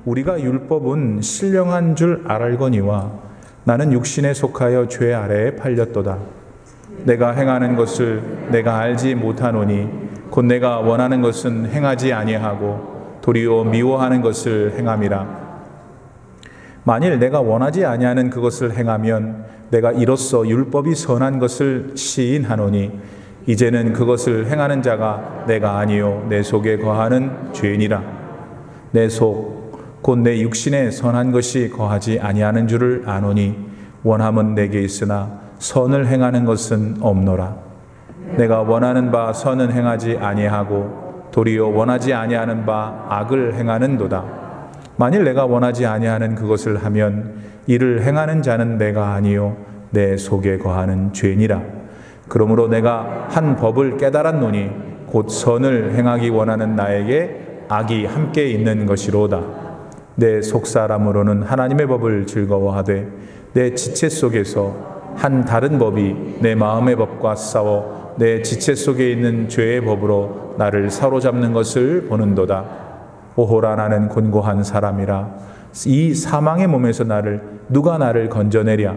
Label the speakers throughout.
Speaker 1: 우리가 율법은 신령한 줄 알거니와 나는 육신에 속하여 죄 아래에 팔렸도다. 내가 행하는 것을 내가 알지 못하노니 곧 내가 원하는 것은 행하지 아니하고 도리어 미워하는 것을 행함이라. 만일 내가 원하지 아니하는 그것을 행하면 내가 이로써 율법이 선한 것을 시인하노니 이제는 그것을 행하는 자가 내가 아니요 내 속에 거하는 죄니라. 내 속 곧 내 육신에 선한 것이 거하지 아니하는 줄을 아노니 원함은 내게 있으나 선을 행하는 것은 없노라. 내가 원하는 바 선은 행하지 아니하고 도리어 원하지 아니하는 바 악을 행하는도다. 만일 내가 원하지 아니하는 그것을 하면 이를 행하는 자는 내가 아니요 내 속에 거하는 죄니라. 그러므로 내가 한 법을 깨달았노니 곧 선을 행하기 원하는 나에게 악이 함께 있는 것이로다. 내 속사람으로는 하나님의 법을 즐거워하되 내 지체 속에서 한 다른 법이 내 마음의 법과 싸워 내 지체 속에 있는 죄의 법으로 나를 사로잡는 것을 보는도다. 오호라 나는 곤고한 사람이라. 이 사망의 몸에서 누가 나를 건져내랴.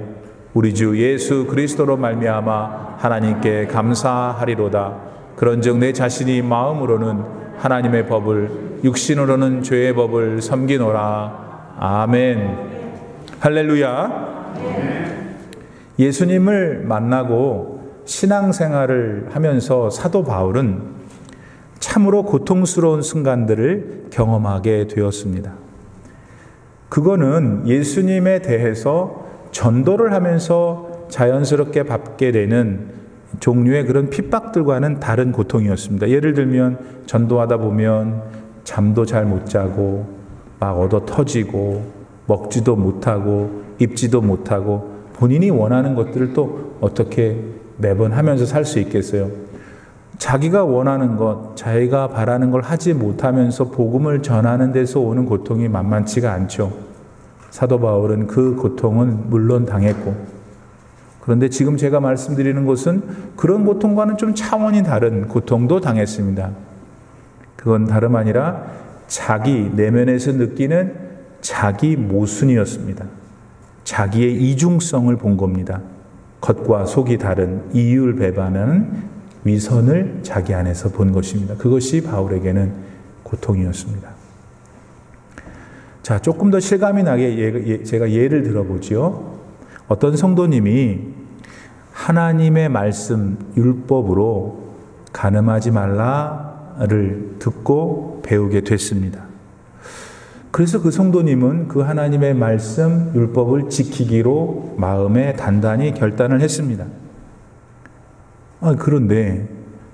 Speaker 1: 우리 주 예수 그리스도로 말미암아 하나님께 감사하리로다. 그런즉 내 자신이 마음으로는 하나님의 법을 육신으로는 죄의 법을 섬기노라. 아멘. 할렐루야. 예수님을 만나고 신앙생활을 하면서 사도 바울은 참으로 고통스러운 순간들을 경험하게 되었습니다. 그거는 예수님에 대해서 전도를 하면서 자연스럽게 받게 되는 종류의 그런 핍박들과는 다른 고통이었습니다. 예를 들면 전도하다 보면 잠도 잘 못 자고 막 얻어 터지고 먹지도 못하고 입지도 못하고 본인이 원하는 것들을 또 어떻게 매번 하면서 살 수 있겠어요? 자기가 원하는 것, 자기가 바라는 걸 하지 못하면서 복음을 전하는 데서 오는 고통이 만만치가 않죠. 사도 바울은 그 고통은 물론 당했고, 그런데 지금 제가 말씀드리는 것은 그런 고통과는 좀 차원이 다른 고통도 당했습니다. 그건 다름 아니라 자기 내면에서 느끼는 자기 모순이었습니다. 자기의 이중성을 본 겁니다. 겉과 속이 다른 이율배반하는 위선을 자기 안에서 본 것입니다. 그것이 바울에게는 고통이었습니다. 자, 조금 더 실감이 나게 제가 예를 들어보지요. 어떤 성도님이 하나님의 말씀 율법으로 간음하지 말라를 듣고 배우게 됐습니다. 그래서 그 성도님은 그 하나님의 말씀 율법을 지키기로 마음에 단단히 결단을 했습니다. 그런데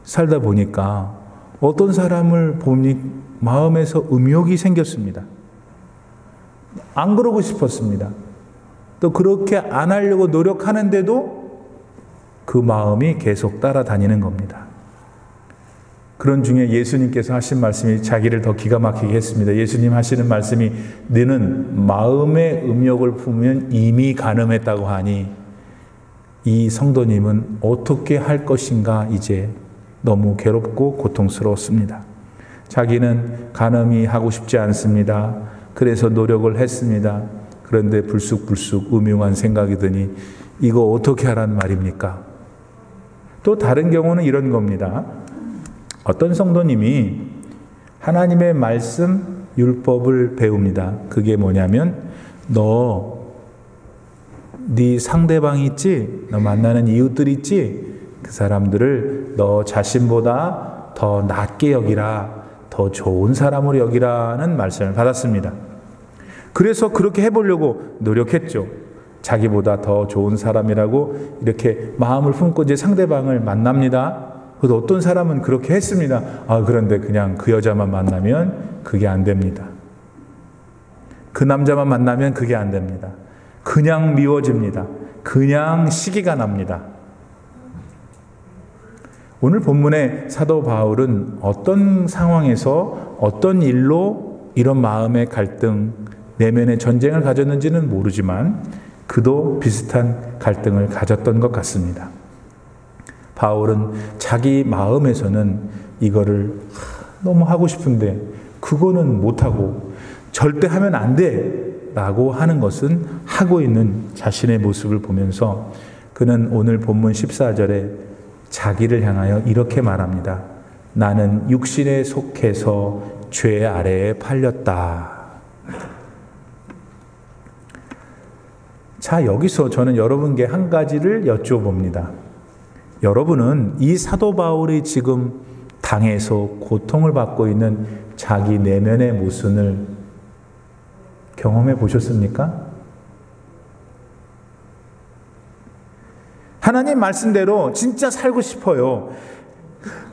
Speaker 1: 살다 보니까 어떤 사람을 보니 마음에서 음욕이 생겼습니다. 안 그러고 싶었습니다. 또 그렇게 안 하려고 노력하는데도 그 마음이 계속 따라다니는 겁니다. 그런 중에 예수님께서 하신 말씀이 자기를 더 기가 막히게 했습니다. 예수님 하시는 말씀이 너는 마음의 음욕을 품으면 이미 간음했다고 하니 이 성도님은 어떻게 할 것인가 이제 너무 괴롭고 고통스러웠습니다. 자기는 간음이 하고 싶지 않습니다. 그래서 노력을 했습니다. 그런데 불쑥불쑥 음흉한 생각이 드니 이거 어떻게 하라는 말입니까? 또 다른 경우는 이런 겁니다. 어떤 성도님이 하나님의 말씀 율법을 배웁니다. 그게 뭐냐면 네 상대방 있지? 너 만나는 이웃들 있지? 그 사람들을 너 자신보다 더 낫게 여기라, 더 좋은 사람으로 여기라는 말씀을 받았습니다. 그래서 그렇게 해보려고 노력했죠. 자기보다 더 좋은 사람이라고 이렇게 마음을 품고 이제 상대방을 만납니다. 그래서 어떤 사람은 그렇게 했습니다. 그런데 그냥 그 여자만 만나면 그게 안 됩니다. 그 남자만 만나면 그게 안 됩니다. 그냥 미워집니다. 그냥 시기가 납니다. 오늘 본문의 사도 바울은 어떤 상황에서 어떤 일로 이런 마음의 갈등, 내면의 전쟁을 가졌는지는 모르지만 그도 비슷한 갈등을 가졌던 것 같습니다. 바울은 자기 마음에서는 이거를 너무 하고 싶은데 그거는 못하고 절대 하면 안 돼 라고 하는 것은 하고 있는 자신의 모습을 보면서 그는 오늘 본문 14절에 자기를 향하여 이렇게 말합니다. 나는 육신에 속해서 죄 아래에 팔렸다. 자, 여기서 저는 여러분께 한 가지를 여쭤봅니다. 여러분은 이 사도 바울이 지금 당해서 고통을 받고 있는 자기 내면의 모습을 경험해 보셨습니까? 하나님 말씀대로 진짜 살고 싶어요.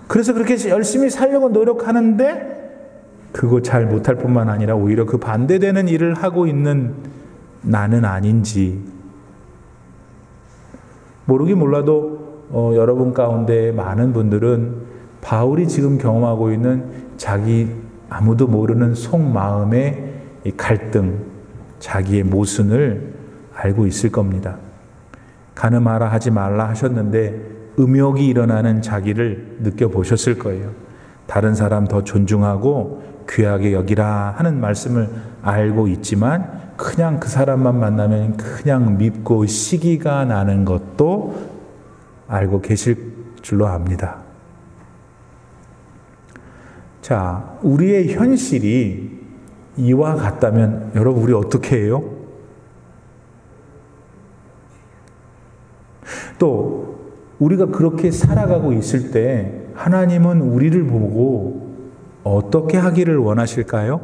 Speaker 1: 그래서 그렇게 열심히 살려고 노력하는데 그거 잘 못할 뿐만 아니라 오히려 그 반대되는 일을 하고 있는 나는 아닌지 모르긴 몰라도 여러분 가운데 많은 분들은 바울이 지금 경험하고 있는 자기 아무도 모르는 속마음의 이 갈등, 자기의 모순을 알고 있을 겁니다. 가늠하라 하지 말라 하셨는데 음욕이 일어나는 자기를 느껴보셨을 거예요. 다른 사람 더 존중하고 귀하게 여기라 하는 말씀을 알고 있지만 그냥 그 사람만 만나면 그냥 밉고 시기가 나는 것도 알고 계실 줄로 압니다. 자, 우리의 현실이 이와 같다면 여러분 우리 어떻게 해요? 또 우리가 그렇게 살아가고 있을 때 하나님은 우리를 보고 어떻게 하기를 원하실까요?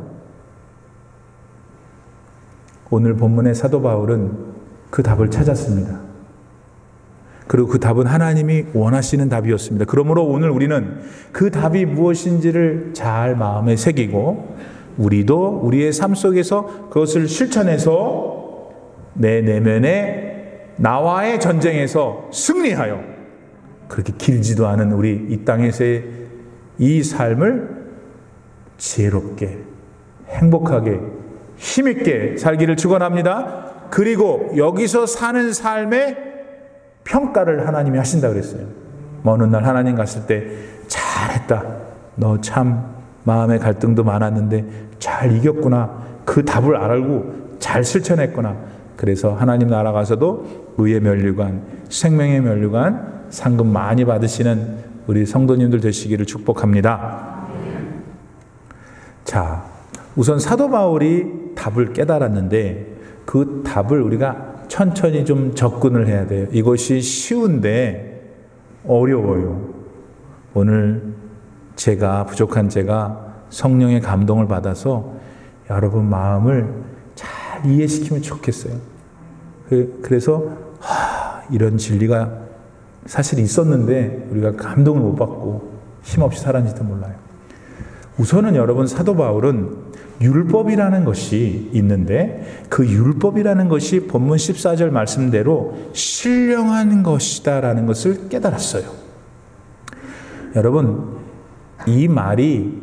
Speaker 1: 오늘 본문의 사도 바울은 그 답을 찾았습니다. 그리고 그 답은 하나님이 원하시는 답이었습니다. 그러므로 오늘 우리는 그 답이 무엇인지를 잘 마음에 새기고 우리도 우리의 삶 속에서 그것을 실천해서 내 내면에 나와의 전쟁에서 승리하여 그렇게 길지도 않은 우리 이 땅에서의 이 삶을 지혜롭게 행복하게 힘있게 살기를 축원합니다. 그리고 여기서 사는 삶의 평가를 하나님이 하신다 그랬어요. 어느 날 하나님 갔을 때 잘했다. 너 참 마음의 갈등도 많았는데 잘 이겼구나. 그 답을 알고 잘 실천했구나. 그래서 하나님 나라 가서도 의의 면류관, 생명의 면류관 상금 많이 받으시는 우리 성도님들 되시기를 축복합니다. 자, 우선 사도 바울이 답을 깨달았는데 그 답을 우리가 천천히 좀 접근을 해야 돼요. 이것이 쉬운데 어려워요. 오늘 부족한 제가 성령의 감동을 받아서 여러분 마음을 잘 이해시키면 좋겠어요. 그래서 이런 진리가 사실 있었는데 우리가 감동을 못 받고 힘없이 살았는지도 몰라요. 우선은 여러분 사도 바울은 율법이라는 것이 있는데 그 율법이라는 것이 본문 14절 말씀대로 신령한 것이다라는 것을 깨달았어요. 여러분 이 말이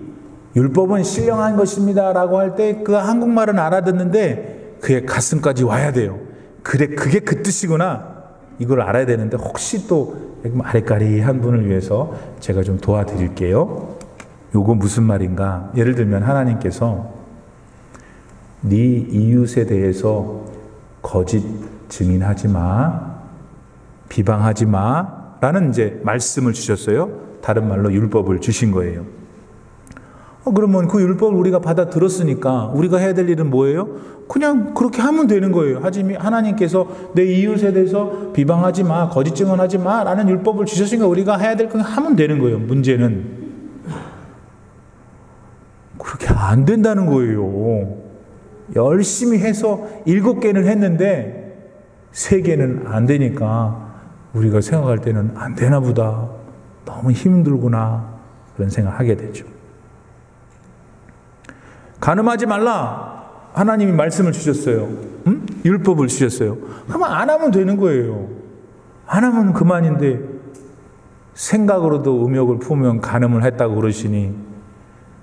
Speaker 1: 율법은 신령한 것입니다 라고 할 때 그 한국말은 알아듣는데 그의 가슴까지 와야 돼요. 그래 그게 그 뜻이구나 이걸 알아야 되는데 혹시 또 아리까리한 분을 위해서 제가 좀 도와드릴게요. 요거 무슨 말인가? 예를 들면 하나님께서 네 이웃에 대해서 거짓 증인하지 마, 비방하지 마 라는 이제 말씀을 주셨어요. 다른 말로 율법을 주신 거예요. 그러면 그 율법을 우리가 받아 들었으니까 우리가 해야 될 일은 뭐예요? 그냥 그렇게 하면 되는 거예요. 하지만 하나님께서 내 이웃에 대해서 비방하지 마, 거짓 증언하지 마 라는 율법을 주셨으니까 우리가 해야 될 건 하면 되는 거예요. 문제는 그렇게 안 된다는 거예요. 열심히 해서 7개는 했는데 3개는 안 되니까 우리가 생각할 때는 안 되나 보다. 너무 힘들구나. 그런 생각을 하게 되죠. 간음하지 말라. 하나님이 말씀을 주셨어요. 율법을 주셨어요. 그러면 안 하면 되는 거예요. 안 하면 그만인데 생각으로도 음욕을 품으면 간음을 했다고 그러시니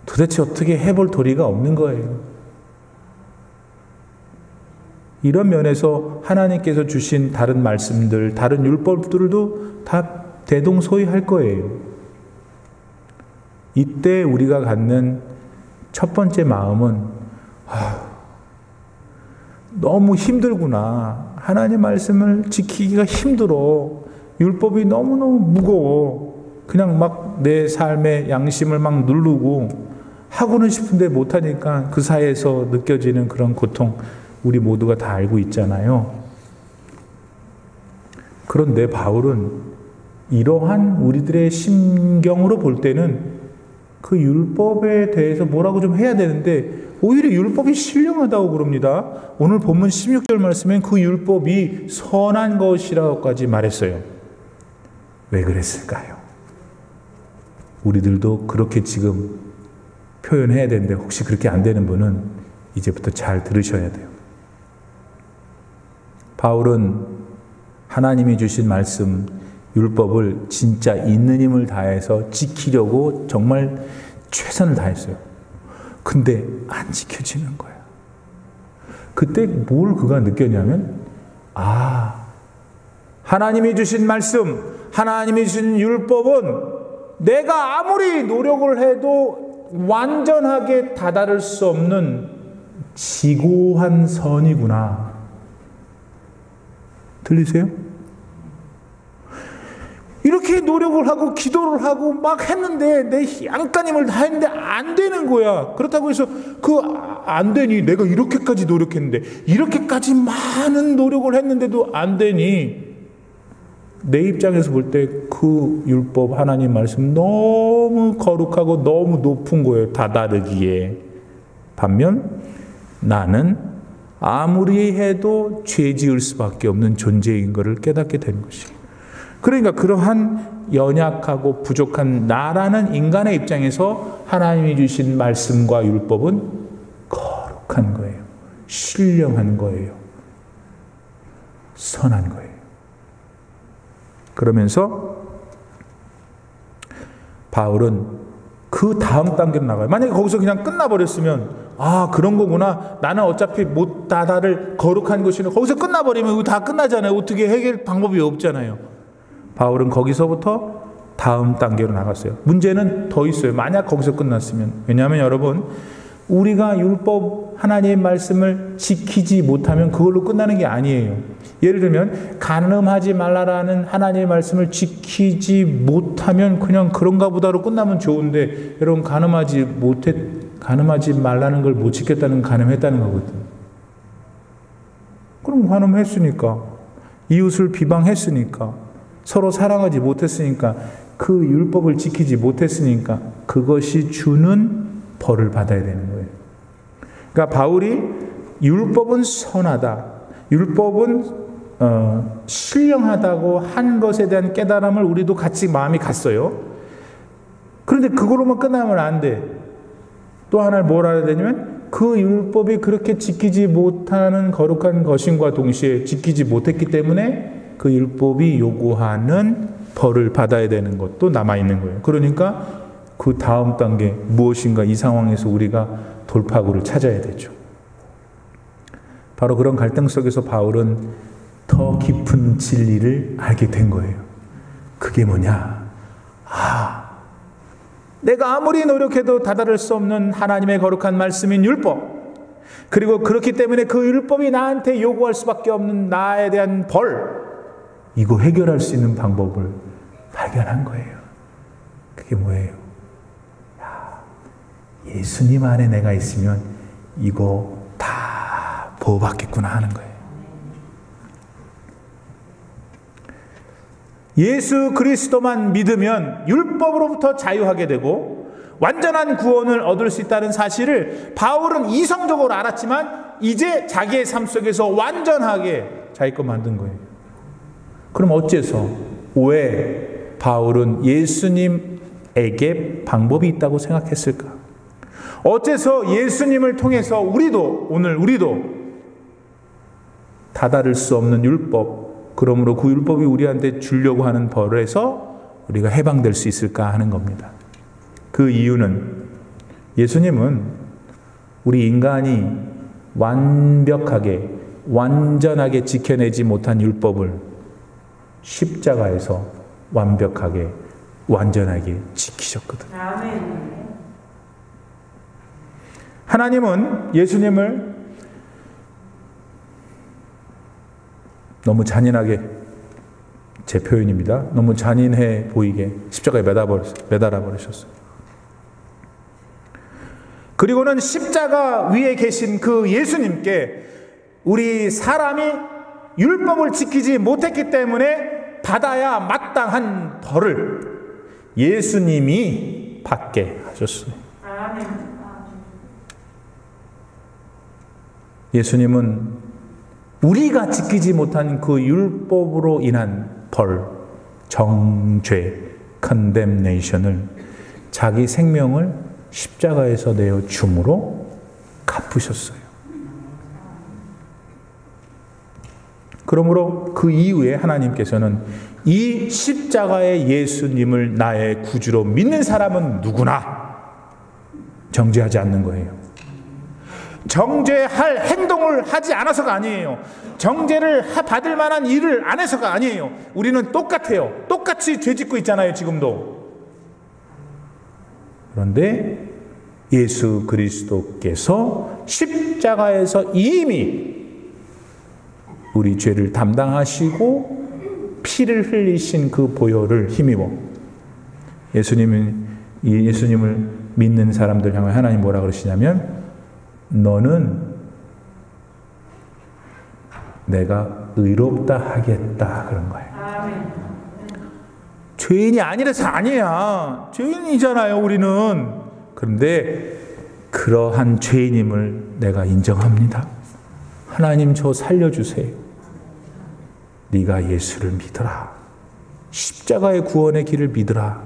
Speaker 1: 도대체 어떻게 해볼 도리가 없는 거예요. 이런 면에서 하나님께서 주신 다른 말씀들, 다른 율법들도 다 대동소이할 거예요. 이때 우리가 갖는 첫 번째 마음은 너무 힘들구나. 하나님 말씀을 지키기가 힘들어. 율법이 너무너무 무거워. 그냥 막 내 삶의 양심을 막 누르고 하고는 싶은데 못하니까 그 사이에서 느껴지는 그런 고통, 우리 모두가 다 알고 있잖아요. 그런데 바울은 이러한 우리들의 심경으로 볼 때는 그 율법에 대해서 뭐라고 좀 해야 되는데 오히려 율법이 신령하다고 그럽니다. 오늘 본문 16절 말씀엔 그 율법이 선한 것이라고까지 말했어요. 왜 그랬을까요? 우리들도 그렇게 지금 표현해야 되는데 혹시 그렇게 안 되는 분은 이제부터 잘 들으셔야 돼요. 바울은 하나님이 주신 말씀, 율법을 진짜 있는 힘을 다해서 지키려고 정말 최선을 다했어요. 근데 안 지켜지는 거야. 그때 뭘 그가 느꼈냐면, 하나님이 주신 말씀, 하나님이 주신 율법은 내가 아무리 노력을 해도 완전하게 다다를 수 없는 지고한 선이구나. 들리세요? 이렇게 노력을 하고 기도를 하고 막 했는데 내 안간힘을 다 했는데 안 되는 거야. 그렇다고 해서 안 되니? 내가 이렇게까지 노력했는데 이렇게까지 많은 노력을 했는데도 안 되니? 내 입장에서 볼 때 그 율법 하나님 말씀 너무 거룩하고 너무 높은 거예요. 다다르기에. 반면 나는 아무리 해도 죄 지을 수밖에 없는 존재인 것을 깨닫게 된 것이에요. 그러니까 그러한 연약하고 부족한 나라는 인간의 입장에서 하나님이 주신 말씀과 율법은 거룩한 거예요. 신령한 거예요. 선한 거예요. 그러면서 바울은 그 다음 단계로 나가요. 만약에 거기서 그냥 끝나버렸으면 그런 거구나. 나는 어차피 못 다다를 거룩한 것이네. 거기서 끝나버리면 다 끝나잖아요. 어떻게 해결 방법이 없잖아요. 바울은 거기서부터 다음 단계로 나갔어요. 문제는 더 있어요. 만약 거기서 끝났으면. 왜냐하면 여러분, 우리가 율법 하나님의 말씀을 지키지 못하면 그걸로 끝나는 게 아니에요. 예를 들면 간음하지 말라라는 하나님의 말씀을 지키지 못하면 그냥 그런가 보다로 끝나면 좋은데, 여러분 간음하지 말라는 걸 못 지켰다는 간음했다는 거거든요. 그럼 간음했으니까, 이웃을 비방했으니까, 서로 사랑하지 못했으니까, 그 율법을 지키지 못했으니까 그것이 주는 벌을 받아야 되는 거예요. 그러니까 바울이 율법은 선하다, 율법은 신령하다고 한 것에 대한 깨달음을 우리도 같이 마음이 갔어요. 그런데 그걸로만 끝나면 안 돼. 또 하나를 뭘 알아야 되냐면 그 율법이 그렇게 지키지 못하는 거룩한 것인과 동시에 지키지 못했기 때문에 그 율법이 요구하는 벌을 받아야 되는 것도 남아있는 거예요. 그러니까 그 다음 단계 무엇인가 이 상황에서 우리가 돌파구를 찾아야 되죠. 바로 그런 갈등 속에서 바울은 더 깊은 진리를 알게 된 거예요. 그게 뭐냐? 내가 아무리 노력해도 다다를 수 없는 하나님의 거룩한 말씀인 율법, 그리고 그렇기 때문에 그 율법이 나한테 요구할 수밖에 없는 나에 대한 벌, 이거 해결할 수 있는 방법을 발견한 거예요. 그게 뭐예요? 예수님 안에 내가 있으면 이거 다 보호받겠구나 하는 거예요. 예수 그리스도만 믿으면 율법으로부터 자유하게 되고 완전한 구원을 얻을 수 있다는 사실을 바울은 이성적으로 알았지만 이제 자기의 삶 속에서 완전하게 자기 거 만든 거예요. 그럼 어째서 왜 바울은 예수님에게 방법이 있다고 생각했을까? 어째서 예수님을 통해서 오늘 우리도 다다를 수 없는 율법, 그러므로 그 율법이 우리한테 주려고 하는 벌에서 우리가 해방될 수 있을까 하는 겁니다. 그 이유는 예수님은 우리 인간이 완전하게 지켜내지 못한 율법을 십자가에서 완전하게 지키셨거든요. 하나님은 예수님을 너무 잔인하게, 제 표현입니다. 너무 잔인해 보이게 십자가에 매달아 버리셨어요. 그리고는 십자가 위에 계신 그 예수님께 우리 사람이 율법을 지키지 못했기 때문에 받아야 마땅한 벌을 예수님이 받게 하셨어요. 예수님은 우리가 지키지 못한 그 율법으로 인한 벌, 정죄, condemnation을 자기 생명을 십자가에서 내어 줌으로 갚으셨어요. 그러므로 그 이후에 하나님께서는 이 십자가의 예수님을 나의 구주로 믿는 사람은 누구나 정죄하지 않는 거예요. 정죄할 행동을 하지 않아서가 아니에요. 정죄를 받을 만한 일을 안 해서가 아니에요. 우리는 똑같아요. 똑같이 죄 짓고 있잖아요, 지금도. 그런데 예수 그리스도께서 십자가에서 이미 우리 죄를 담당하시고 피를 흘리신 그 보혈을 힘입어 예수님을 믿는 사람들 향해 하나님 뭐라 그러시냐면 너는 내가 의롭다 하겠다 그런 거예요. 죄인이 아니라서 아니야. 죄인이잖아요, 우리는. 그런데 그러한 죄인임을 내가 인정합니다. 하나님 저 살려주세요. 네가 예수를 믿어라. 십자가의 구원의 길을 믿어라.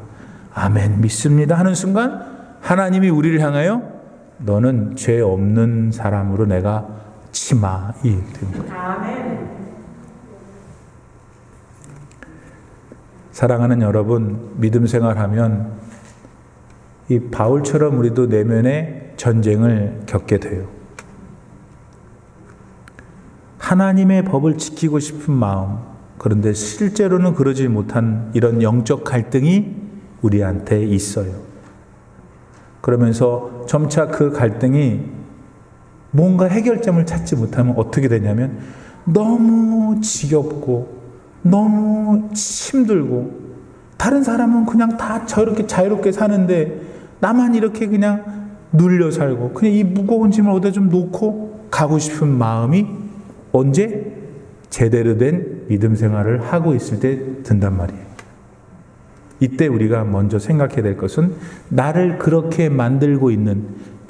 Speaker 1: 아멘, 믿습니다 하는 순간 하나님이 우리를 향하여 너는 죄 없는 사람으로 내가 치마 이 되는 거예요. 아멘. 사랑하는 여러분, 믿음 생활하면 이 바울처럼 우리도 내면의 전쟁을 겪게 돼요. 하나님의 법을 지키고 싶은 마음, 그런데 실제로는 그러지 못한 이런 영적 갈등이 우리한테 있어요. 그러면서 점차 그 갈등이 뭔가 해결점을 찾지 못하면 어떻게 되냐면 너무 지겹고 너무 힘들고 다른 사람은 그냥 다 저렇게 자유롭게 사는데 나만 이렇게 그냥 눌려 살고 그냥 이 무거운 짐을 어디다 좀 놓고 가고 싶은 마음이 언제? 제대로 된 믿음 생활을 하고 있을 때 든단 말이에요. 이때 우리가 먼저 생각해야 될 것은 나를 그렇게 만들고 있는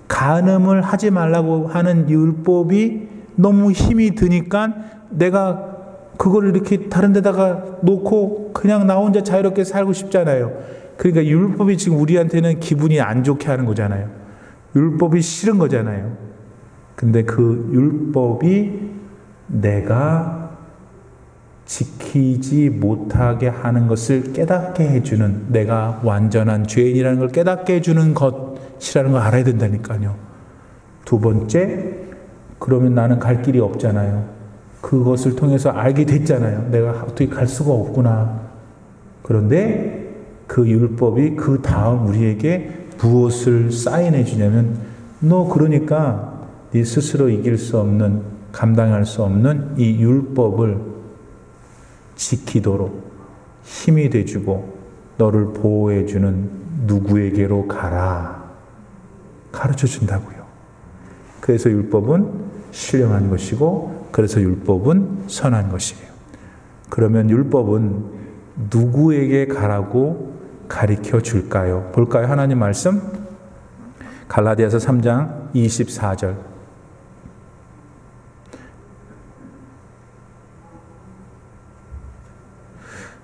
Speaker 1: 간음을 하지 말라고 하는 율법이 너무 힘이 드니까 내가 그걸 이렇게 다른 데다가 놓고 그냥 나 혼자 자유롭게 살고 싶잖아요. 그러니까 율법이 지금 우리한테는 기분이 안 좋게 하는 거잖아요. 율법이 싫은 거잖아요. 근데 그 율법이 내가 지키지 못하게 하는 것을 깨닫게 해주는, 내가 완전한 죄인이라는 걸 깨닫게 해주는 것이라는 걸 알아야 된다니까요. 두 번째, 그러면 나는 갈 길이 없잖아요. 그것을 통해서 알게 됐잖아요. 내가 어떻게 갈 수가 없구나. 그런데 그 율법이 그 다음 우리에게 무엇을 사인해 주냐면 너 그러니까 네 스스로 이길 수 없는, 감당할 수 없는 이 율법을 지키도록 힘이 돼주고 너를 보호해주는 누구에게로 가라. 가르쳐 준다고요. 그래서 율법은 신령한 것이고 그래서 율법은 선한 것이에요. 그러면 율법은 누구에게 가라고 가르쳐 줄까요? 볼까요? 하나님 말씀 갈라디아서 3장 24절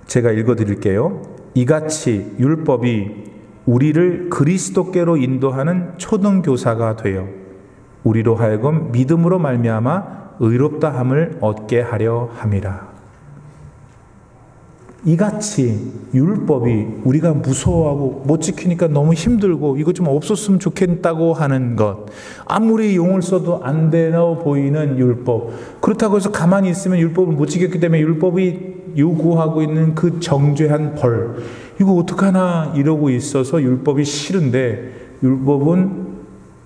Speaker 1: 제가 읽어드릴게요. 이같이 율법이 우리를 그리스도께로 인도하는 초등교사가 되어 우리로 하여금 믿음으로 말미암아 의롭다함을 얻게 하려 함이라. 이같이 율법이 우리가 무서워하고 못 지키니까 너무 힘들고 이거 좀 없었으면 좋겠다고 하는 것, 아무리 용을 써도 안 되어 보이는 율법, 그렇다고 해서 가만히 있으면 율법을 못 지켰기 때문에 율법이 요구하고 있는 그 정죄한 벌, 이거 어떡하나 이러고 있어서 율법이 싫은데, 율법은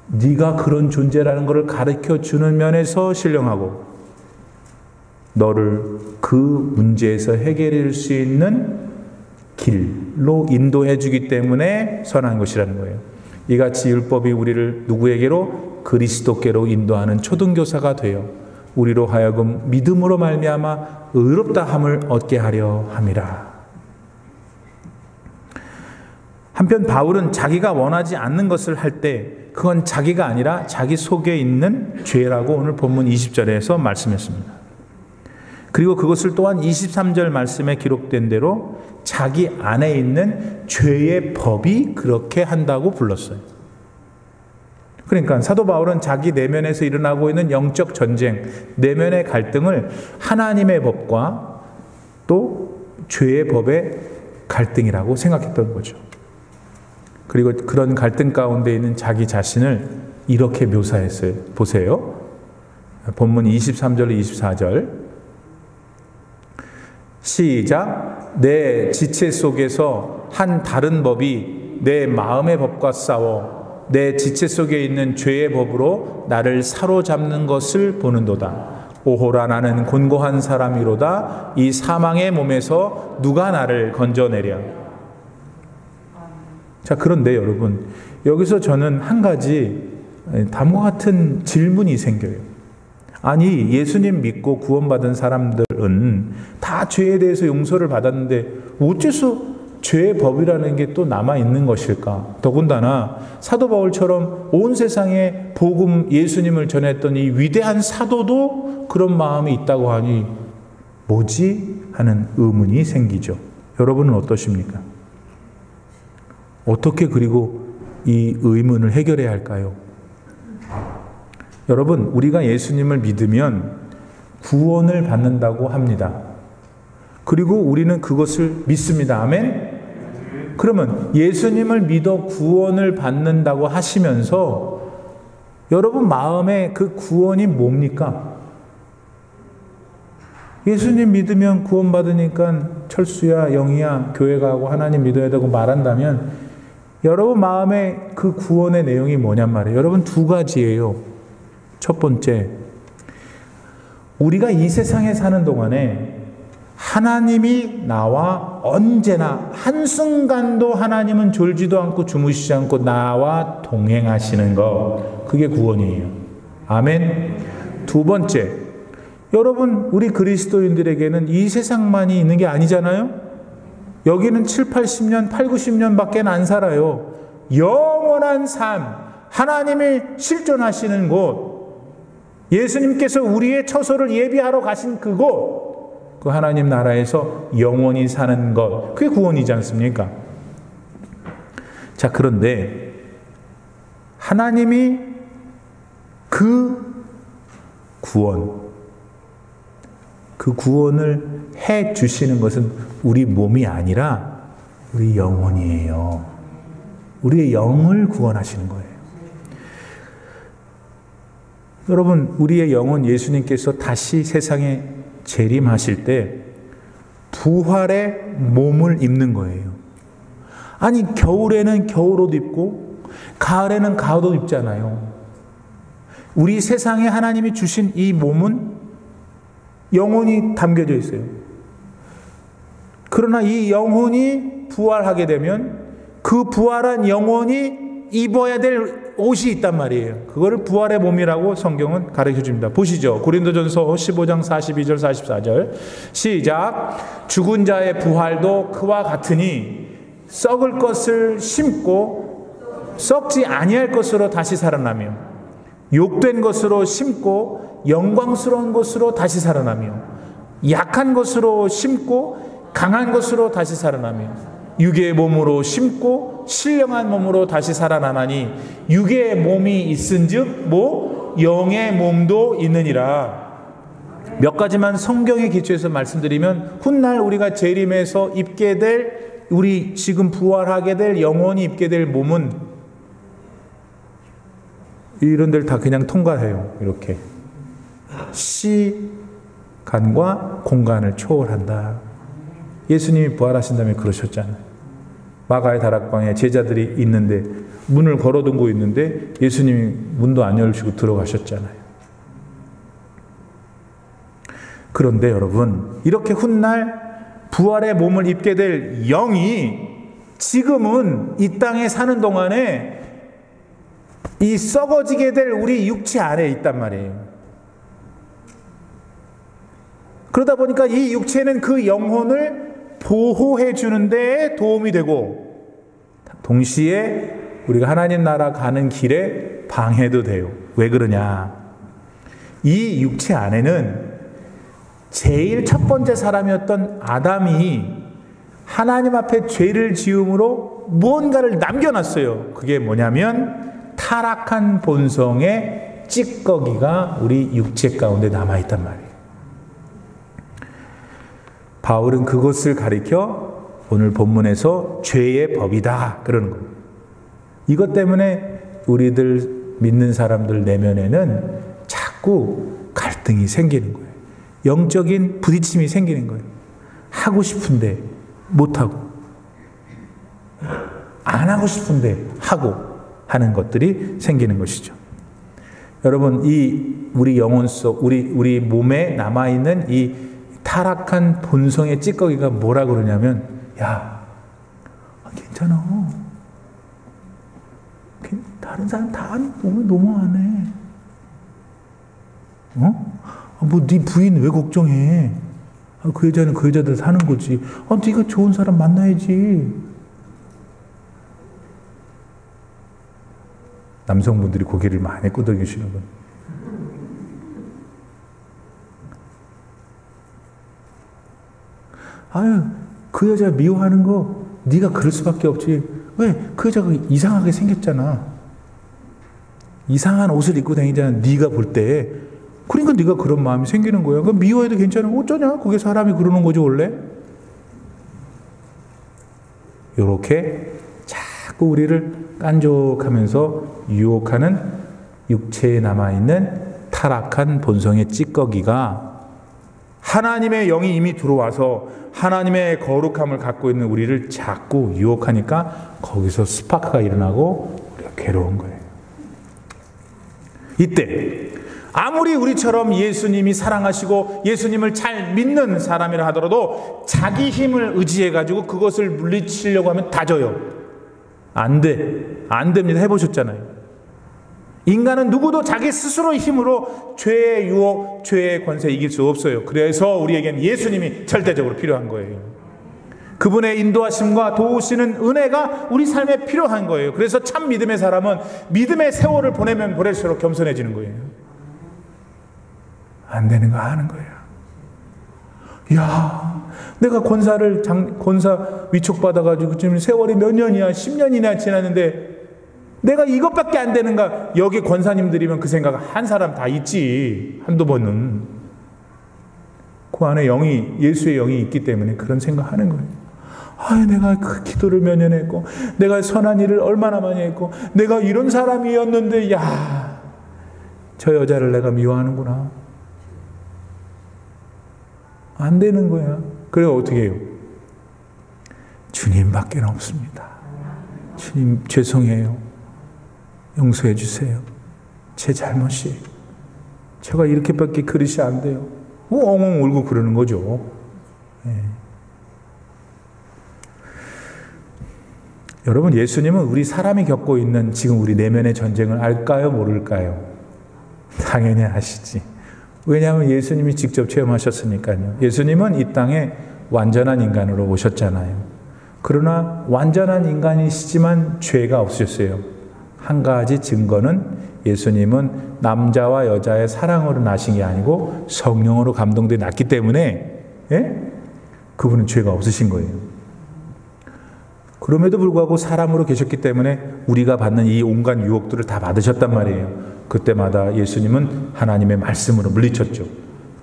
Speaker 1: 네가 그런 존재라는 것을 가르쳐 주는 면에서 신령하고 너를 그 문제에서 해결할 수 있는 길로 인도해 주기 때문에 선한 것이라는 거예요. 이같이 율법이 우리를 누구에게로? 그리스도께로 인도하는 초등교사가 되어 우리로 하여금 믿음으로 말미암아 의롭다함을 얻게 하려 함이라. 한편 바울은 자기가 원하지 않는 것을 할 때 그건 자기가 아니라 자기 속에 있는 죄라고 오늘 본문 20절에서 말씀했습니다. 그리고 그것을 또한 23절 말씀에 기록된 대로 자기 안에 있는 죄의 법이 그렇게 한다고 불렀어요. 그러니까 사도 바울은 자기 내면에서 일어나고 있는 영적 전쟁, 내면의 갈등을 하나님의 법과 또 죄의 법의 갈등이라고 생각했던 거죠. 그리고 그런 갈등 가운데 있는 자기 자신을 이렇게 묘사했어요. 보세요. 본문 23절, 24절. 시작. 내 지체 속에서 한 다른 법이 내 마음의 법과 싸워 내 지체 속에 있는 죄의 법으로 나를 사로잡는 것을 보는도다. 오호라 나는 곤고한 사람이로다. 이 사망의 몸에서 누가 나를 건져내랴. 자, 그런데 여러분, 여기서 저는 한 가지 다음과 같은 질문이 생겨요. 아니, 예수님 믿고 구원받은 사람들은 다 죄에 대해서 용서를 받았는데 어째서 죄의 법이라는 게 또 남아있는 것일까? 더군다나 사도 바울처럼 온 세상에 복음 예수님을 전했던 이 위대한 사도도 그런 마음이 있다고 하니 뭐지? 하는 의문이 생기죠. 여러분은 어떠십니까? 어떻게 그리고 이 의문을 해결해야 할까요? 여러분, 우리가 예수님을 믿으면 구원을 받는다고 합니다. 그리고 우리는 그것을 믿습니다. 아멘? 그러면 예수님을 믿어 구원을 받는다고 하시면서 여러분 마음에 그 구원이 뭡니까? 예수님 믿으면 구원받으니까 철수야, 영이야, 교회 가고 하나님 믿어야 되고 말한다면 여러분 마음에 그 구원의 내용이 뭐냔 말이에요. 여러분 두 가지예요. 첫 번째, 우리가 이 세상에 사는 동안에 하나님이 나와 언제나 한순간도 하나님은 졸지도 않고 주무시지 않고 나와 동행하시는 것, 그게 구원이에요. 아멘. 두 번째, 여러분 우리 그리스도인들에게는 이 세상만이 있는 게 아니잖아요. 여기는 7, 80년, 8, 90년밖에 안 살아요. 영원한 삶, 하나님이 실존하시는 곳, 예수님께서 우리의 처소를 예비하러 가신 그곳, 그 하나님 나라에서 영원히 사는 것, 그게 구원이지 않습니까? 자, 그런데 하나님이 그 구원을 해 주시는 것은 우리 몸이 아니라 우리 영혼이에요. 우리의 영을 구원하시는 거예요. 여러분, 우리의 영혼 예수님께서 다시 세상에 재림하실 때 부활의 몸을 입는 거예요. 아니, 겨울에는 겨울옷 입고 가을에는 가을옷 입잖아요. 우리 세상에 하나님이 주신 이 몸은 영혼이 담겨져 있어요. 그러나 이 영혼이 부활하게 되면 그 부활한 영혼이 입어야 될 옷이 있단 말이에요. 그거를 부활의 몸이라고 성경은 가르쳐 줍니다. 보시죠. 고린도전서 15장 42절 44절 시작. 죽은 자의 부활도 그와 같으니 썩을 것을 심고 썩지 아니할 것으로 다시 살아나며 욕된 것으로 심고 영광스러운 것으로 다시 살아나며 약한 것으로 심고 강한 것으로 다시 살아나며 육의 몸으로 심고 신령한 몸으로 다시 살아나나니 육의 몸이 있은즉 영의 몸도 있느니라. 몇 가지만 성경에 기초해서 말씀드리면 훗날 우리가 재림해서 입게 될, 우리 지금 부활하게 될, 영원히 입게 될 몸은 이런 데를 다 그냥 통과해요. 이렇게 시간과 공간을 초월한다. 예수님이 부활하신 다음에 그러셨잖아요. 마가의 다락방에 제자들이 있는데 문을 걸어두고 있는데 예수님이 문도 안 열시고 들어가셨잖아요. 그런데 여러분, 이렇게 훗날 부활의 몸을 입게 될 영이 지금은 이 땅에 사는 동안에 이 썩어지게 될 우리 육체 안에 있단 말이에요. 그러다 보니까 이 육체는 그 영혼을 보호해 주는 데 도움이 되고, 동시에 우리가 하나님 나라 가는 길에 방해도 돼요. 왜 그러냐? 이 육체 안에는 제일 첫 번째 사람이었던 아담이 하나님 앞에 죄를 지음으로 무언가를 남겨놨어요. 그게 뭐냐면 타락한 본성의 찌꺼기가 우리 육체 가운데 남아있단 말이에요. 바울은 그것을 가리켜 오늘 본문에서 죄의 법이다 그러는 거예요. 이것 때문에 우리들 믿는 사람들 내면에는 자꾸 갈등이 생기는 거예요. 영적인 부딪힘이 생기는 거예요. 하고 싶은데 못하고, 안 하고 싶은데 하고 하는 것들이 생기는 것이죠. 여러분, 이 우리 영혼 속, 우리 몸에 남아있는 이 타락한 본성의 찌꺼기가 뭐라 그러냐면, 야, 괜찮아. 다른 사람 다 너무하네. 뭐 네 부인 왜 걱정해? 그 여자는 그 여자들 사는 거지. 네가 좋은 사람 만나야지. 남성분들이 고개를 많이 끄덕이시는 분. 아유, 그 여자 미워하는 거 네가 그럴 수밖에 없지. 왜? 그 여자가 이상하게 생겼잖아. 이상한 옷을 입고 다니잖아. 네가 볼 때. 그러니까 네가 그런 마음이 생기는 거야. 그럼 미워해도 괜찮아. 어쩌냐? 그게 사람이 그러는 거지 원래. 이렇게 자꾸 우리를 깐족하면서 유혹하는 육체에 남아있는 타락한 본성의 찌꺼기가 하나님의 영이 이미 들어와서 하나님의 거룩함을 갖고 있는 우리를 자꾸 유혹하니까 거기서 스파크가 일어나고 우리가 괴로운 거예요. 이때 아무리 우리처럼 예수님이 사랑하시고 예수님을 잘 믿는 사람이라 하더라도 자기 힘을 의지해가지고 그것을 물리치려고 하면 다 져요. 안 돼. 안 됩니다. 해보셨잖아요. 인간은 누구도 자기 스스로의 힘으로 죄의 유혹, 죄의 권세 이길 수 없어요. 그래서 우리에겐 예수님이 절대적으로 필요한 거예요. 그분의 인도하심과 도우시는 은혜가 우리 삶에 필요한 거예요. 그래서 참 믿음의 사람은 믿음의 세월을 보내면 보낼수록 겸손해지는 거예요. 안 되는 거 하는 거예요. 야, 내가 권사 위촉받아가지고 지금 세월이 몇 년이야, 10년이나 지났는데 내가 이것밖에 안 되는가? 여기 권사님들이면 그 생각 한 사람 다 있지. 한두 번은. 그 안에 영이, 예수의 영이 있기 때문에 그런 생각하는 거예요. 내가 그 기도를 몇 년 했고, 내가 선한 일을 얼마나 많이 했고, 내가 이런 사람이었는데, 야, 저 여자를 내가 미워하는구나. 안 되는 거야. 그래 어떻게 해요? 주님밖에 없습니다. 주님 죄송해요. 용서해 주세요. 제 잘못이에요. 제가 이렇게밖에 그릇이 안 돼요. 엉엉 울고 그러는 거죠. 네. 여러분, 예수님은 우리 사람이 겪고 있는 지금 우리 내면의 전쟁을 알까요? 모를까요? 당연히 아시지. 왜냐하면 예수님이 직접 체험하셨으니까요. 예수님은 이 땅에 완전한 인간으로 오셨잖아요. 그러나 완전한 인간이시지만 죄가 없으셨어요. 한 가지 증거는 예수님은 남자와 여자의 사랑으로 나신 게 아니고 성령으로 감동돼 났기 때문에 그분은 죄가 없으신 거예요. 그럼에도 불구하고 사람으로 계셨기 때문에 우리가 받는 이 온갖 유혹들을 다 받으셨단 말이에요. 그때마다 예수님은 하나님의 말씀으로 물리쳤죠.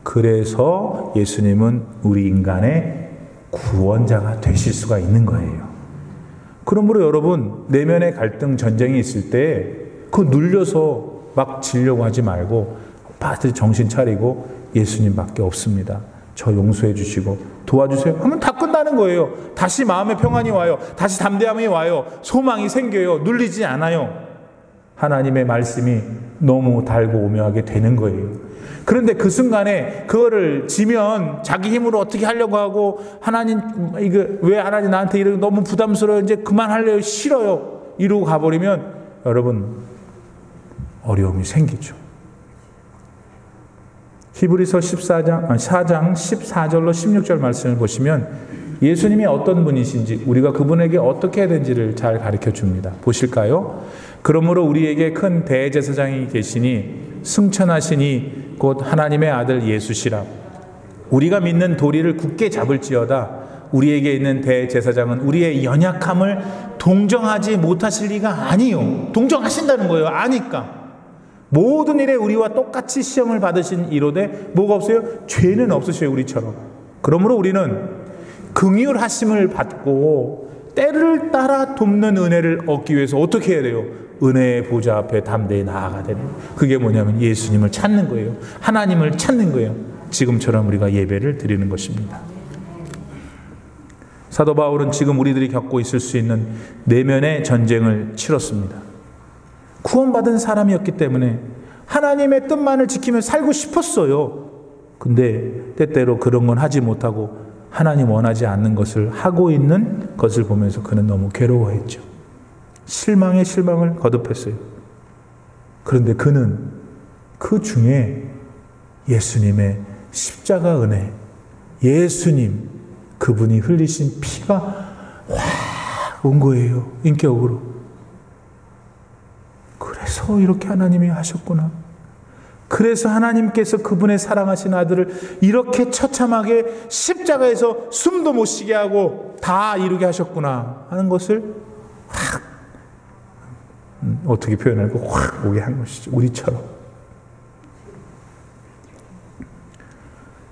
Speaker 1: 그래서 예수님은 우리 인간의 구원자가 되실 수가 있는 거예요. 그러므로 여러분, 내면의 갈등, 전쟁이 있을 때 그거 눌려서 막 지려고 하지 말고 바들 정신 차리고 예수님밖에 없습니다. 저 용서해 주시고 도와주세요 하면 다 끝나는 거예요. 다시 마음의 평안이 와요. 다시 담대함이 와요. 소망이 생겨요. 눌리지 않아요. 하나님의 말씀이 너무 달고 오묘하게 되는 거예요. 그런데 그 순간에 그거를 지면 자기 힘으로 어떻게 하려고 하고, 하나님, 이거 왜 하나님 나한테 이러고 너무 부담스러워, 이제 그만할래요, 싫어요, 이러고 가버리면 여러분 어려움이 생기죠. 히브리서 4장 14절로 16절 말씀을 보시면 예수님이 어떤 분이신지, 우리가 그분에게 어떻게 해야 되는지를 잘 가르쳐 줍니다. 보실까요? 그러므로 우리에게 큰 대제사장이 계시니 승천하시니 곧 하나님의 아들 예수시라. 우리가 믿는 도리를 굳게 잡을지어다. 우리에게 있는 대제사장은 우리의 연약함을 동정하지 못하실 리가 아니요. 동정하신다는 거예요. 아니까. 모든 일에 우리와 똑같이 시험을 받으신 이로되 뭐가 없어요? 죄는 없으셔요, 우리처럼. 그러므로 우리는 긍휼하심을 받고 때를 따라 돕는 은혜를 얻기 위해서 어떻게 해야 돼요? 은혜의 보좌 앞에 담대히 나아가야 되는, 그게 뭐냐면 예수님을 찾는 거예요. 하나님을 찾는 거예요. 지금처럼 우리가 예배를 드리는 것입니다. 사도 바울은 지금 우리들이 겪고 있을 수 있는 내면의 전쟁을 치렀습니다. 구원받은 사람이었기 때문에 하나님의 뜻만을 지키며 살고 싶었어요. 근데 때때로 그런 건 하지 못하고 하나님 원하지 않는 것을 하고 있는 것을 보면서 그는 너무 괴로워했죠. 실망에 실망을 거듭했어요. 그런데 그는 그 중에 예수님의 십자가 은혜, 예수님, 그분이 흘리신 피가 확 온 거예요. 인격으로. 그래서 이렇게 하나님이 하셨구나. 그래서 하나님께서 그분의 사랑하신 아들을 이렇게 처참하게 십자가에서 숨도 못 쉬게 하고 다 이루게 하셨구나 하는 것을 확, 어떻게 표현할까, 확 오게 한 것이죠. 우리처럼.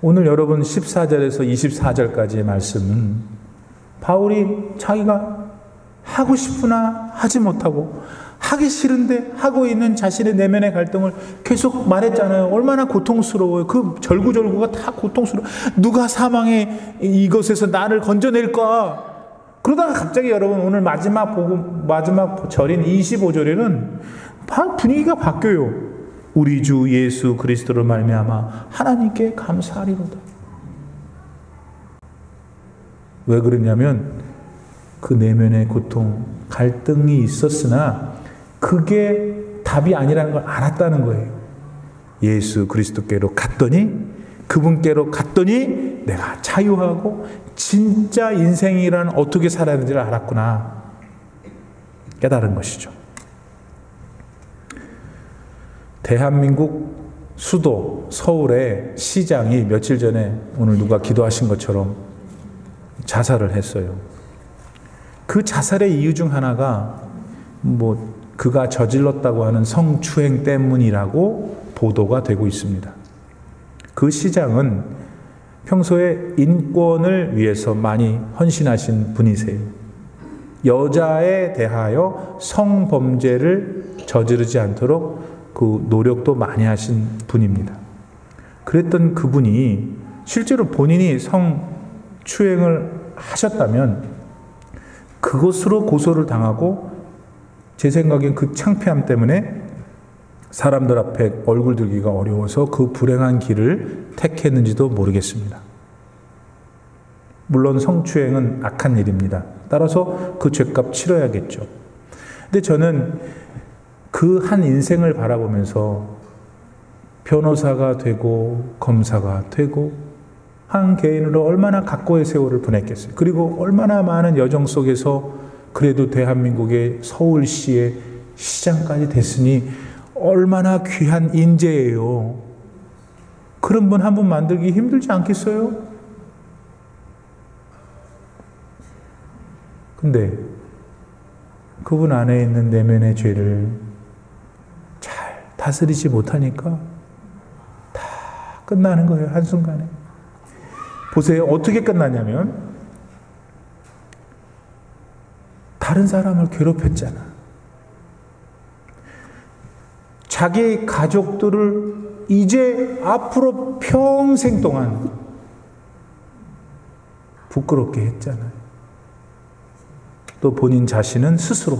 Speaker 1: 오늘 여러분 14절에서 24절까지의 말씀은 바울이 자기가 하고 싶으나 하지 못하고 하기 싫은데 하고 있는 자신의 내면의 갈등을 계속 말했잖아요. 얼마나 고통스러워요. 그 절구절구가 다 고통스러워. 누가 사망의 이것에서 나를 건져낼까? 그러다가 갑자기 여러분 오늘 마지막 절인 25절에는 분위기가 바뀌어요. 우리 주 예수 그리스도를 말미암아 하나님께 감사하리로다. 왜 그러냐면 그 내면의 고통, 갈등이 있었으나 그게 답이 아니라는 걸 알았다는 거예요. 예수 그리스도께로 갔더니, 그분께로 갔더니 내가 자유하고 진짜 인생이란 어떻게 살아야 되는지를 알았구나 깨달은 것이죠. 대한민국 수도 서울의 시장이 며칠 전에 오늘 누가 기도하신 것처럼 자살을 했어요. 그 자살의 이유 중 하나가 그가 저질렀다고 하는 성추행 때문이라고 보도가 되고 있습니다. 그 시장은 평소에 인권을 위해서 많이 헌신하신 분이세요. 여자에 대하여 성범죄를 저지르지 않도록 그 노력도 많이 하신 분입니다. 그랬던 그분이 실제로 본인이 성추행을 하셨다면 그것으로 고소를 당하고, 제 생각엔 그 창피함 때문에 사람들 앞에 얼굴 들기가 어려워서 그 불행한 길을 택했는지도 모르겠습니다. 물론 성추행은 악한 일입니다. 따라서 그 죄값 치러야겠죠. 근데 저는 그 한 인생을 바라보면서 변호사가 되고 검사가 되고 한 개인으로 얼마나 각고의 세월을 보냈겠어요. 그리고 얼마나 많은 여정 속에서 그래도 대한민국의 서울시의 시장까지 됐으니 얼마나 귀한 인재예요. 그런 분 한 분 만들기 힘들지 않겠어요? 근데 그분 안에 있는 내면의 죄를 잘 다스리지 못하니까 다 끝나는 거예요. 한순간에. 보세요. 어떻게 끝나냐면 다른 사람을 괴롭혔잖아. 자기 가족들을 이제 앞으로 평생 동안 부끄럽게 했잖아요. 또 본인 자신은 스스로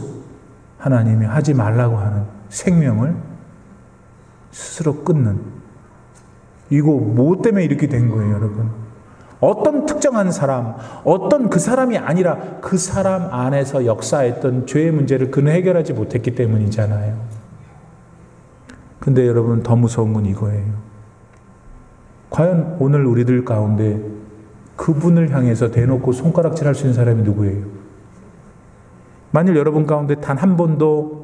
Speaker 1: 하나님이 하지 말라고 하는 생명을 스스로 끊는. 이거 뭐 때문에 이렇게 된 거예요, 여러분? 어떤 특정한 사람, 어떤 그 사람이 아니라 그 사람 안에서 역사했던 죄의 문제를 그는 해결하지 못했기 때문이잖아요. 근데 여러분, 더 무서운 건 이거예요. 과연 오늘 우리들 가운데 그분을 향해서 대놓고 손가락질 할 수 있는 사람이 누구예요? 만일 여러분 가운데 단 한 번도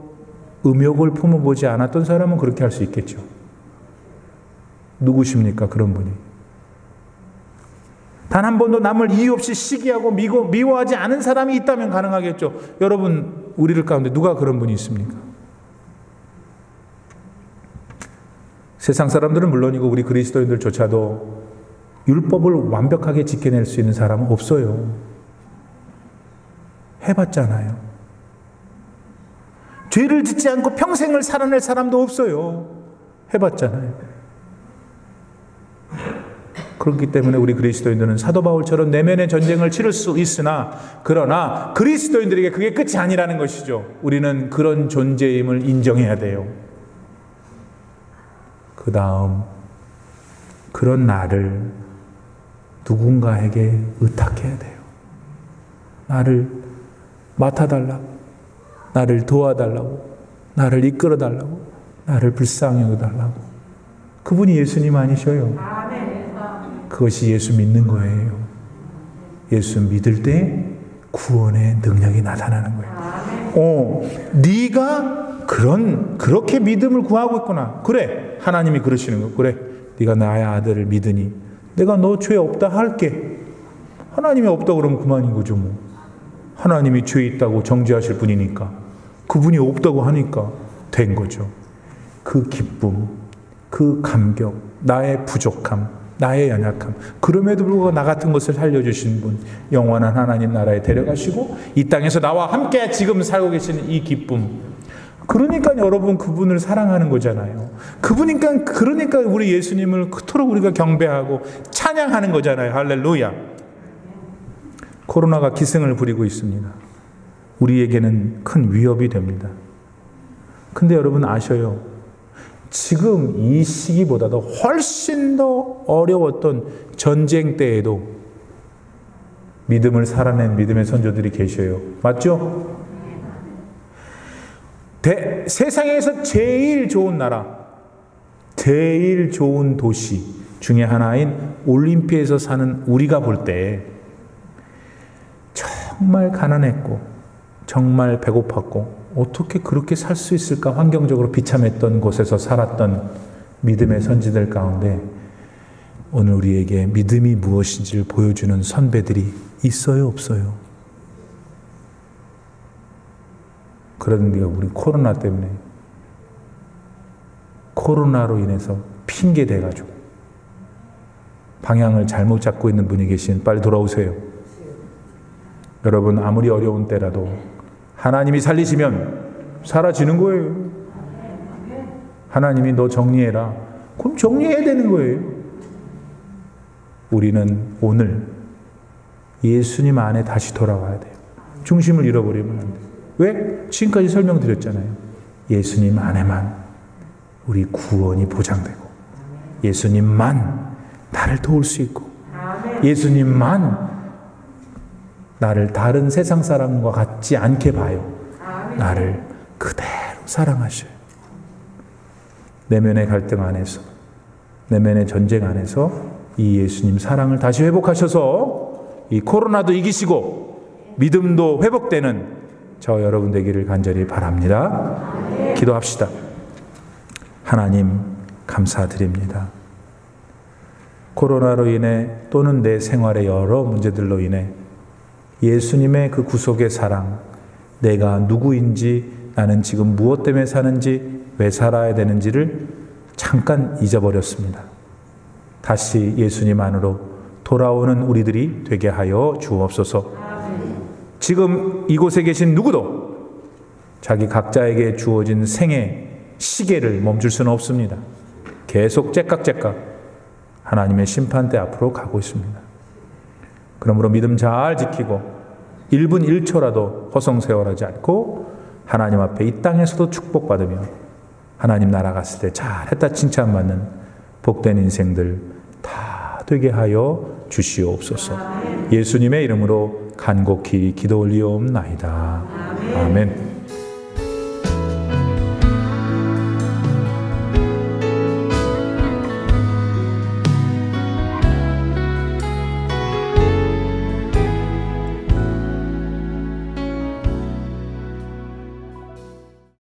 Speaker 1: 음욕을 품어보지 않았던 사람은 그렇게 할 수 있겠죠. 누구십니까? 그런 분이. 단 한 번도 남을 이유 없이 시기하고 미워하지 않은 사람이 있다면 가능하겠죠. 여러분, 우리들 가운데 누가 그런 분이 있습니까? 세상 사람들은 물론이고 우리 그리스도인들조차도 율법을 완벽하게 지켜낼 수 있는 사람은 없어요. 해봤잖아요. 죄를 짓지 않고 평생을 살아낼 사람도 없어요. 해봤잖아요. 그렇기 때문에 우리 그리스도인들은 사도 바울처럼 내면의 전쟁을 치를 수 있으나, 그러나 그리스도인들에게 그게 끝이 아니라는 것이죠. 우리는 그런 존재임을 인정해야 돼요. 그 다음 그런 나를 누군가에게 의탁해야 돼요. 나를 맡아달라고, 나를 도와달라고, 나를 이끌어달라고, 나를 불쌍히 여겨달라고. 그분이 예수님 아니셔요. 그것이 예수 믿는 거예요. 예수 믿을 때 구원의 능력이 나타나는 거예요. 네가 그렇게 믿음을 구하고 있구나. 그래, 하나님이 그러시는 거예요. 그래, 네가 나의 아들을 믿으니 내가 너 죄 없다 할게. 하나님이 없다 그러면 그만인 거죠. 뭐 하나님이 죄 있다고 정죄하실 분이니까, 그분이 없다고 하니까 된 거죠. 그 기쁨, 그 감격, 나의 부족함, 나의 연약함, 그럼에도 불구하고 나 같은 것을 살려주신 분, 영원한 하나님 나라에 데려가시고 이 땅에서 나와 함께 지금 살고 계시는 이 기쁨, 그러니까 여러분 그분을 사랑하는 거잖아요. 그러니까 우리 예수님을 그토록 우리가 경배하고 찬양하는 거잖아요. 할렐루야. 코로나가 기승을 부리고 있습니다. 우리에게는 큰 위협이 됩니다. 근데 여러분 아셔요. 지금 이 시기보다도 훨씬 더 어려웠던 전쟁 때에도 믿음을 살아낸 믿음의 선조들이 계셔요. 맞죠? 세상에서 제일 좋은 나라, 제일 좋은 도시 중에 하나인 올림피에서 사는 우리가 볼 때 정말 가난했고 정말 배고팠고 어떻게 그렇게 살 수 있을까 환경적으로 비참했던 곳에서 살았던 믿음의 선지들 가운데 오늘 우리에게 믿음이 무엇인지를 보여주는 선배들이 있어요, 없어요? 그런데 우리 코로나 때문에, 코로나로 인해서 핑계 대가지고 방향을 잘못 잡고 있는 분이 계신, 빨리 돌아오세요. 여러분, 아무리 어려운 때라도 하나님이 살리시면 사라지는 거예요. 하나님이 너 정리해라. 그럼 정리해야 되는 거예요. 우리는 오늘 예수님 안에 다시 돌아와야 돼요. 중심을 잃어버리면 안 돼요. 왜? 지금까지 설명드렸잖아요. 예수님 안에만 우리 구원이 보장되고, 예수님만 나를 도울 수 있고, 예수님만 나를 다른 세상 사람과 같지 않게 봐요. 나를 그대로 사랑하셔요. 내면의 갈등 안에서, 내면의 전쟁 안에서 이 예수님 사랑을 다시 회복하셔서 이 코로나도 이기시고 믿음도 회복되는 저 여러분 되기를 간절히 바랍니다. 기도합시다. 하나님 감사드립니다. 코로나로 인해 또는 내 생활의 여러 문제들로 인해 예수님의 그 구속의 사랑, 내가 누구인지, 나는 지금 무엇 때문에 사는지, 왜 살아야 되는지를 잠깐 잊어버렸습니다. 다시 예수님 안으로 돌아오는 우리들이 되게 하여 주옵소서. 지금 이곳에 계신 누구도 자기 각자에게 주어진 생의 시계를 멈출 수는 없습니다. 계속 째깍째깍 하나님의 심판대 앞으로 가고 있습니다. 그러므로 믿음 잘 지키고 1분 1초라도 허송세월하지 않고 하나님 앞에 이 땅에서도 축복받으며 하나님 나라 갔을 때 잘했다 칭찬받는 복된 인생들 다 되게 하여 주시옵소서. 예수님의 이름으로 간곡히 기도 올리옵나이다. 아멘.